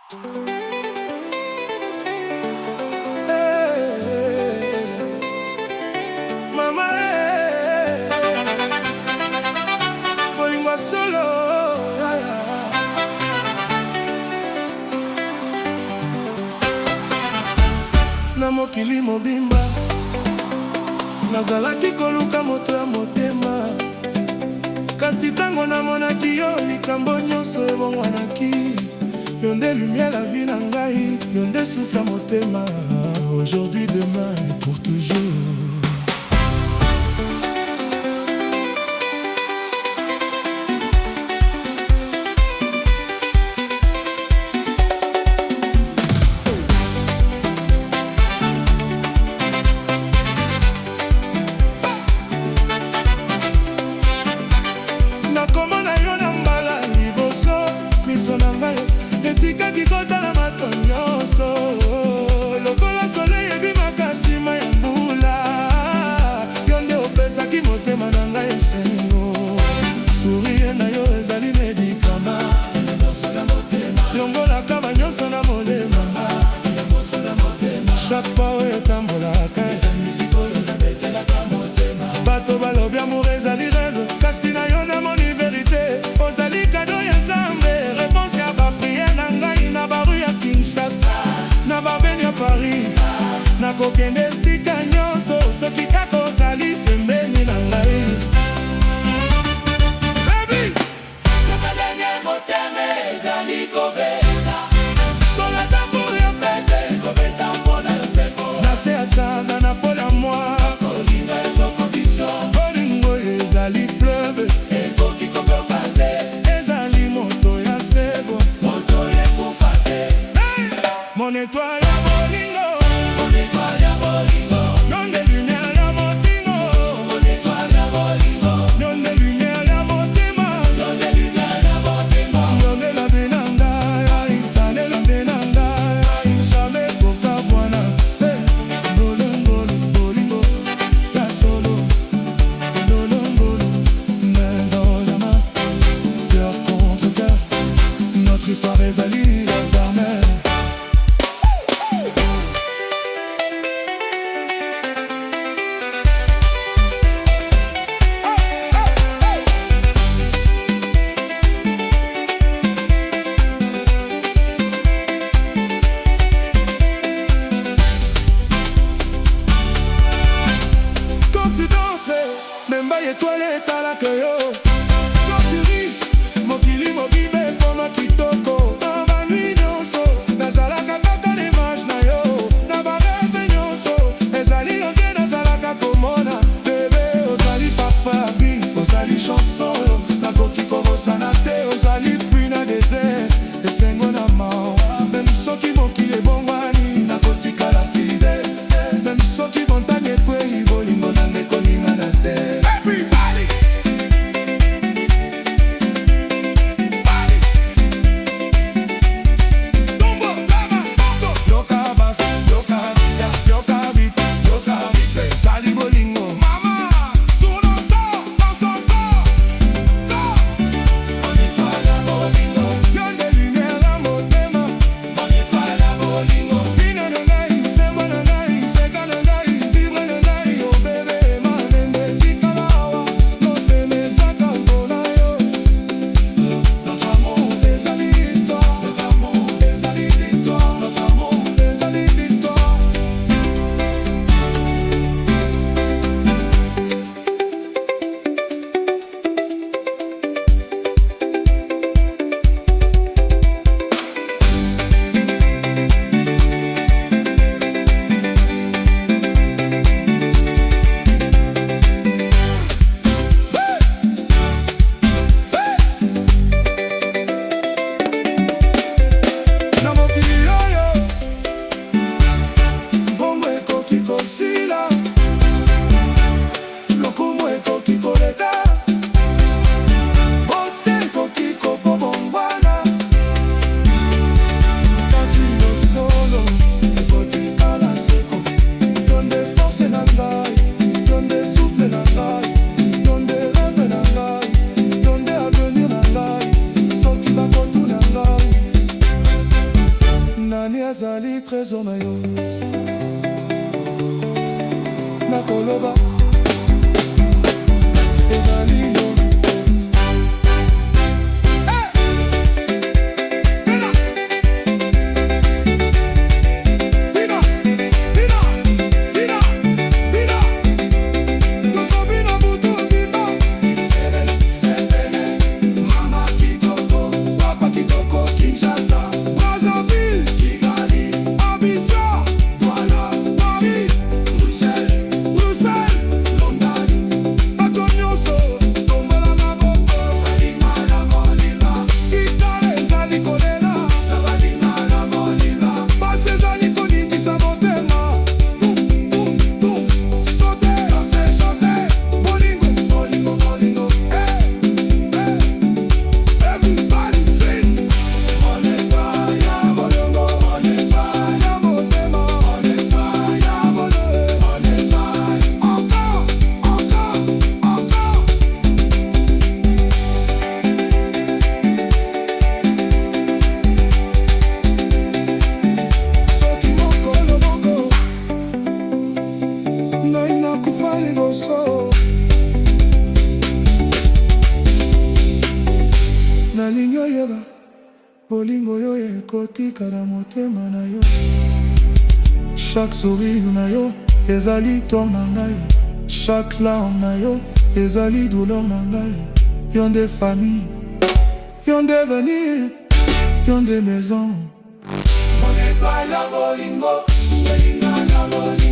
Na mokili mobimba nazalaki koluka moto ya motema, kasi tango namonaki yo likambo nyonso ebongwanaki. Yo nde lumière la vie na ngai, yo nde souffle ya motema. Aujourd'hui, demain et pour toujours. Nakomona yo na mbala liboso, miso na ngai etikaki kotala mato nyonso. Lokola soleil ebimaka nsima ya mbula, yo nde opesaki motema na ngai esengo. Sourire na yo ezali medikama, yongolaka banyonso na molema. Chaque pas oyo etambolaka, bato balobi amour ezali rêve, kasi na yo namoni vérité. Ozali kado ya Nzambe, réponse ya bapriere na ngai na baru ya Kinshasa, na babeni ya Paris. Nakokende esika nyonso soki kaka ozali pembeni na ngai. Baby, nakalanya motema ezali kobeta, kolata pour ya fete, kobeta mpona yoseko. Nase ya sanza na pola mwa kolinga ezo condition. Bolingo ezali fleuve, ekoki kokoka te. Ezali moto ya sebo, moto ekufa te. Mon étoile ya bolingo, mon étoile ya bolingo. Yo nde lumière ya motingo, mon étoile ya bolingo. Yo nde lumière ya motema, yo nde lumière ya motema. Yo nde la benanga, itane la benanga, jamais koka bwana. Bolongolo, bolingo, ya solo. Bolongolo, main dans la main, cœur contre cœur. Notre histoire ezali éternelle. Quand tu danses, même ba étoile etalaka yo. Quand tu ris, mokili mobibe mpona kitoko. Na banui nyonso ezali trésor na yo nakoloba ezali yo. Nalingi oyeba bolingo yo ekotika na motema na yo. Chaque sourire na yo ezali ton na ngai, chaque larme na yo ezali douleur na ngai. Yon de famille, yon de venir, yon de maison. Mon étoile na bolingo, bolingo na bolingo.